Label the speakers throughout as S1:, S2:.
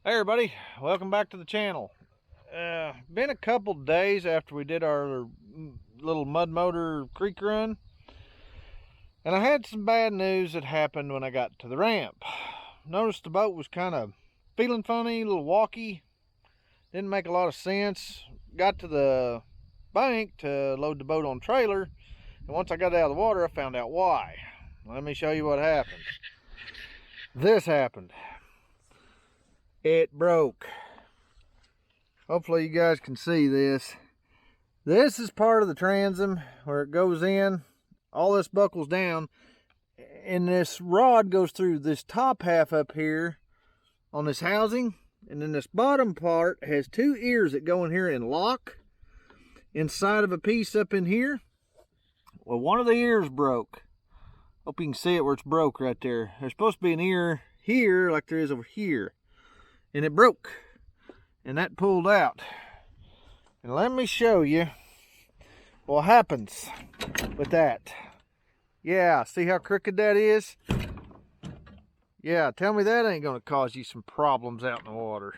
S1: Hey everybody, welcome back to the channel. Been a couple days after we did our little mud motor creek run, and I had some bad news that happened when I got to the ramp. Noticed the boat was kind of feeling funny, a little walky, didn't make a lot of sense. Got to the bank to load the boat on trailer, and once I got it out of the water I found out why. Let me show you what happened. This happened. It broke. Hopefully you guys can see this. This is part of the transom where it goes in. All this buckles down, and this rod goes through this top half up here on this housing, and then this bottom part has two ears that go in here and lock inside of a piece up in here. Well, one of the ears broke. Hope you can see it where it's broke right there. There's supposed to be an ear here like there is over here, and it broke, and that pulled out. And let me show you what happens with that. Yeah, see how crooked that is? Yeah, tell me that ain't gonna cause you some problems out in the water.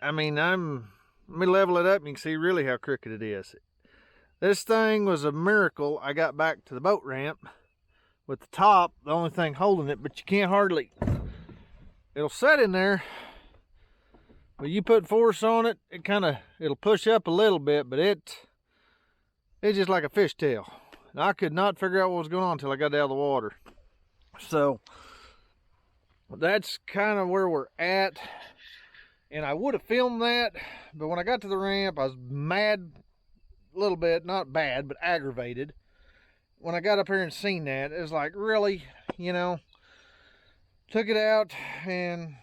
S1: I mean, let me level it up and you can see really how crooked it is. This thing was a miracle. I got back to the boat ramp with the top, the only thing holding it, but you can't hardly, it'll set in there. When you put force on it, it'll push up a little bit, but it's just like a fishtail. And I could not figure out what was going on until I got out of the water. So that's kind of where we're at. And I would have filmed that, but when I got to the ramp, I was mad a little bit, not bad, but aggravated. When I got up here and seen that, it was like, really, you know, took it out and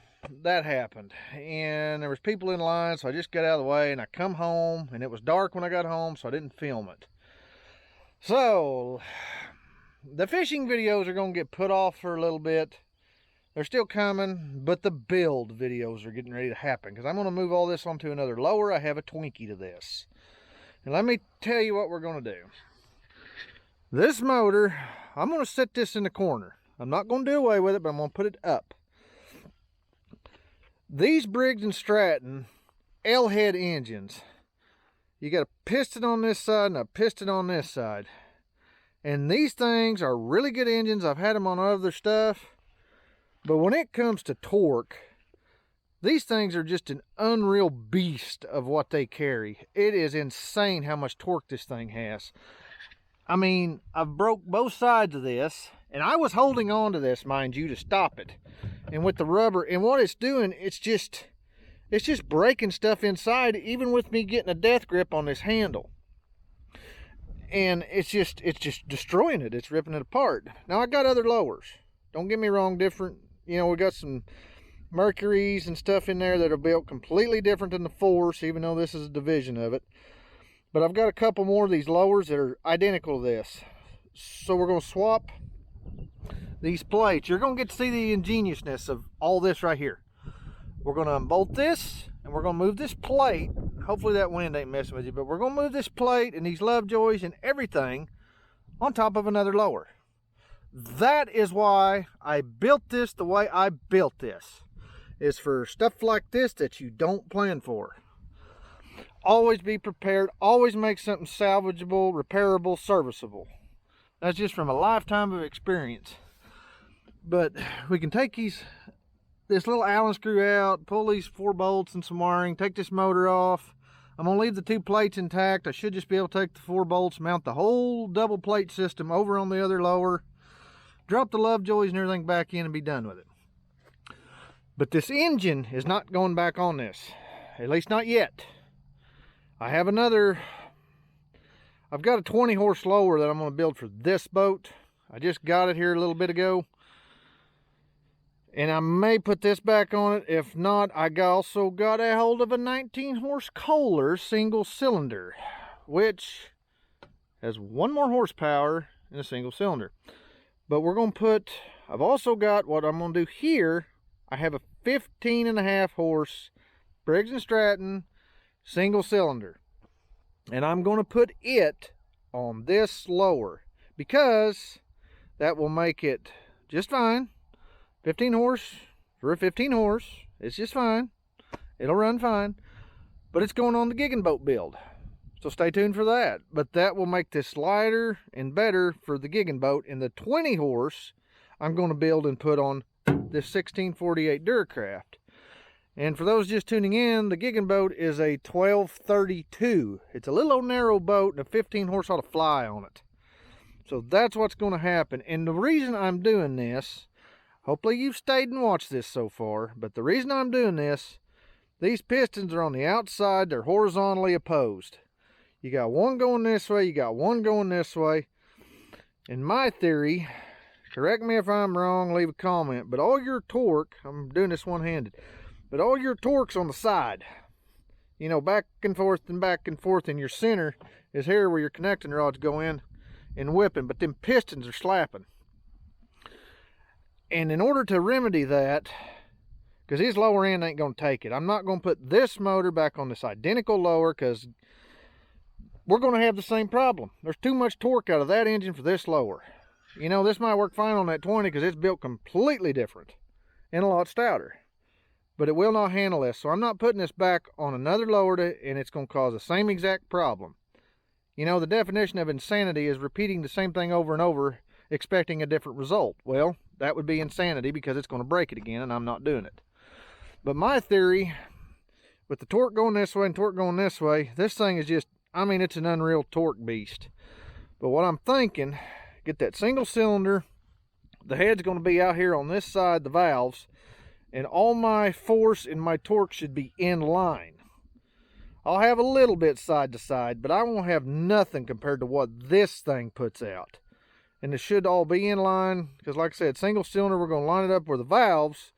S1: that happened. And there was people in line, so I just got out of the way and I come home, and it was dark when I got home, so I didn't film it. So the fishing videos are going to get put off for a little bit. They're still coming, but the build videos are getting ready to happen because I'm going to move all this onto another lower. I have a Twinkie to this. And let me tell you what we're going to do. This motor, I'm going to set this in the corner. I'm not going to do away with it, but I'm going to put it up. These Briggs & Stratton L-head engines, you got a piston on this side and a piston on this side. And these things are really good engines. I've had them on other stuff. But when it comes to torque, these things are just an unreal beast of what they carry. It is insane how much torque this thing has. I mean, I've broke both sides of this, and I was holding on to this, mind you, to stop it. And with the rubber, and what it's doing, it's just breaking stuff inside, even with me getting a death grip on this handle. And it's just destroying it. It's ripping it apart. Now I got other lowers. Don't get me wrong, different. You know, we got some Mercuries and stuff in there that are built completely different than the Force, even though this is a division of it. But I've got a couple more of these lowers that are identical to this. So we're going to swap these plates. You're going to get to see the ingeniousness of all this right here. We're going to unbolt this, and we're going to move this plate. Hopefully that wind ain't messing with you, but we're going to move this plate and these Lovejoys and everything on top of another lower. That is why I built this the way I built this. Is for stuff like this that you don't plan for. Always be prepared. Always make something salvageable, repairable, serviceable. That's just from a lifetime of experience. But we can take this little Allen screw out, pull these 4 bolts and some wiring, take this motor off. I'm going to leave the 2 plates intact. I should just be able to take the 4 bolts, mount the whole double plate system over on the other lower, drop the Lovejoys and everything back in and be done with it. But this engine is not going back on this, at least not yet. I have I've got a 20 horse lower that I'm going to build for this boat. I just got it here a little bit ago. And I may put this back on it. If not, I also got a hold of a 19 horse Kohler single cylinder, which has 1 more horsepower in a single cylinder. But we're going to put, I've also got what I'm going to do here. I have a 15.5 horse Briggs & Stratton single cylinder. And I'm going to put it on this lower because that will make it just fine. 15 horse for a 15 horse, It's just fine. It'll run fine. But it's going on the gigging boat build. So stay tuned for that. But that will make this lighter and better for the gigging boat. And the 20 horse I'm going to build and put on this 1648 Duracraft. And for those just tuning in, the gigging boat is a 1232. It's a little old narrow boat and a 15 horse ought to fly on it. So that's what's going to happen. And the reason I'm doing this, hopefully you've stayed and watched this so far, but the reason I'm doing this, these pistons are on the outside, they're horizontally opposed. You got one going this way, you got one going this way. In my theory, correct me if I'm wrong, leave a comment, but all your torque, I'm doing this one-handed, but all your torque's on the side. You know, back and forth, and your center is here where your connecting rods go in and whipping, but them pistons are slapping. And in order to remedy that, because his lower end ain't going to take it, I'm not going to put this motor back on this identical lower, because we're going to have the same problem. There's too much torque out of that engine for this lower. You know, this might work fine on that 20 because it's built completely different and a lot stouter, but it will not handle this. So I'm not putting this back on another lower, and it's going to cause the same exact problem. You know, the definition of insanity is repeating the same thing over and over, expecting a different result. Well, that would be insanity because it's going to break it again, and I'm not doing it. But my theory, with the torque going this way and torque going this way, this thing is just, I mean, it's an unreal torque beast. But what I'm thinking, get that single cylinder, the head's going to be out here on this side, the valves, and all my force and my torque should be in line. I'll have a little bit side to side, but I won't have nothing compared to what this thing puts out. And it should all be in line, because like I said, single cylinder, we're going to line it up where the valves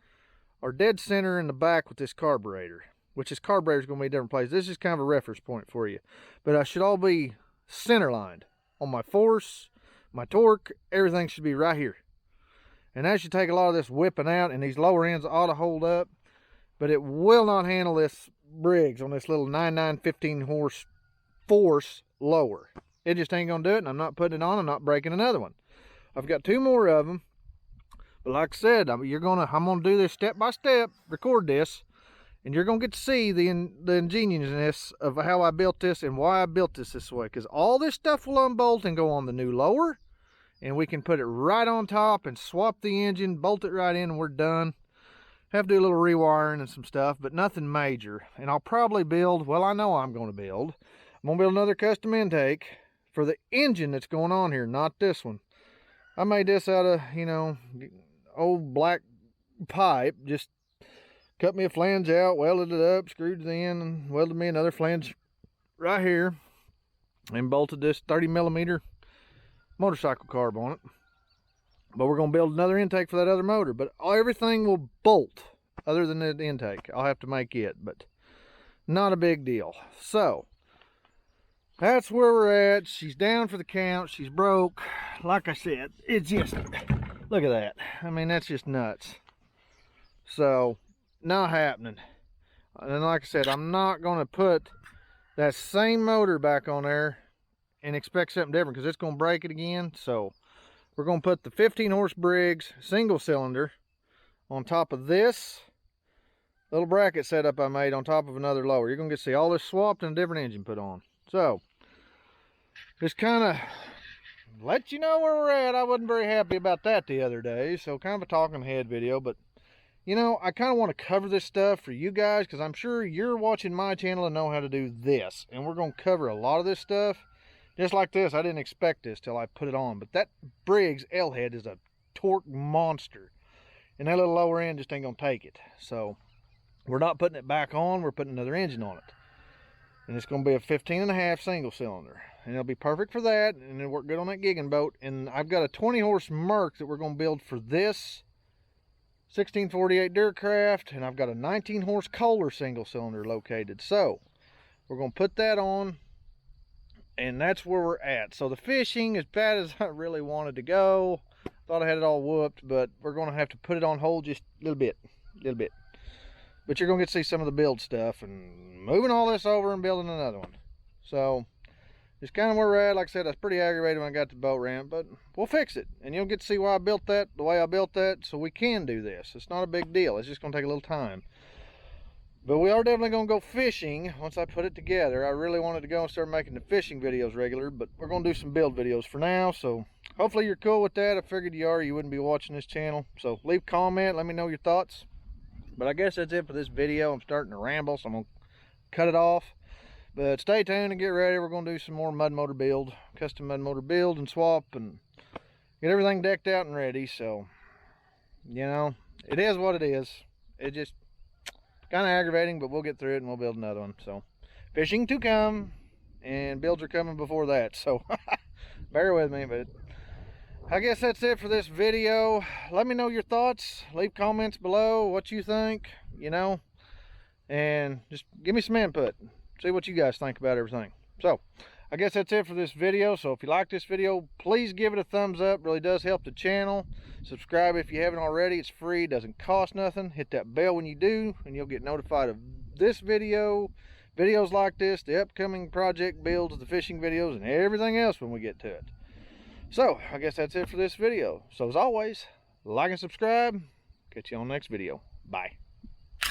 S1: are dead center in the back with this carburetor, which this carburetor is going to be a different place. This is kind of a reference point for you. But I should all be center lined on my force, my torque, everything should be right here. And that should take a lot of this whipping out, and these lower ends ought to hold up, but it will not handle this Briggs on this little 9915 horse force lower. It just ain't gonna do it, and I'm not putting it on. I'm not breaking another one. I've got two more of them, but like I said, I'm gonna do this step by step, record this, and you're gonna get to see the ingeniousness of how I built this and why I built this way. Because all this stuff will unbolt and go on the new lower, and we can put it right on top and swap the engine, bolt it right in, and we're done. Have to do a little rewiring and some stuff, but nothing major. And I'll probably build, well, I know I'm going to build. I'm going to build another custom intake for the engine that's going on here, not this one. I made this out of, you know, old black pipe. Just cut me a flange out, welded it up, screwed it in, and welded me another flange right here. And bolted this 30mm motorcycle carb on it. But we're going to build another intake for that other motor. But everything will bolt other than the intake. I'll have to make it, but not a big deal. So, that's where we're at. She's down for the count. She's broke. Like I said, it's just, look at that. I mean, that's just nuts. So, not happening. And like I said, I'm not going to put that same motor back on there and expect something different, because it's going to break it again. So, we're going to put the 15 horse Briggs single cylinder on top of this little bracket setup I made on top of another lower. You're going to get to see all this swapped and a different engine put on. So, just kind of let you know where we're at. I wasn't very happy about that the other day, so kind of a talking head video. But, you know, I kind of want to cover this stuff for you guys, because I'm sure you're watching my channel and know how to do this. And we're going to cover a lot of this stuff. Just like this, I didn't expect this till I put it on. But that Briggs L-head is a torque monster. And that little lower end just ain't going to take it. So, we're not putting it back on. We're putting another engine on it. And it's going to be a 15.5 single cylinder. And it'll be perfect for that. And it'll work good on that gigging boat. And I've got a 20 horse Merc that we're going to build for this 1648 Duracraft. And I've got a 19 horse Kohler single cylinder located. So, we're going to put that on. And that's where we're at. So the fishing, as bad as I really wanted to go, thought I had it all whooped, but we're going to have to put it on hold just a little bit. But you're going to get to see some of the build stuff and moving all this over and building another one. So, just kind of where we're at. Like I said, I was pretty aggravated when I got to the boat ramp, but we'll fix it. And you'll get to see why I built that, the way I built that, so we can do this. It's not a big deal. It's just going to take a little time. But we are definitely going to go fishing once I put it together. I really wanted to go and start making the fishing videos regular, but we're going to do some build videos for now. So hopefully you're cool with that. I figured you are. You wouldn't be watching this channel. So leave a comment. Let me know your thoughts. But I guess that's it for this video. I'm starting to ramble, so I'm going to cut it off. But stay tuned and get ready. We're going to do some more mud motor build, custom mud motor build and swap, and get everything decked out and ready. So, you know, it is what it is. It just kind of aggravating, but we'll get through it and we'll build another one. So fishing to come, and builds are coming before that, so bear with me. But I guess that's it for this video. Let me know your thoughts. Leave comments below what you think, you know, and just give me some input. See what you guys think about everything. So I guess that's it for this video. So if you like this video, please give it a thumbs up. It really does help the channel. Subscribe if you haven't already. It's free, doesn't cost nothing. Hit that bell when you do, and you'll get notified of this video, videos like this, the upcoming project builds, the fishing videos, and everything else when we get to it. So I guess that's it for this video. So as always, like and subscribe. Catch you on the next video. Bye.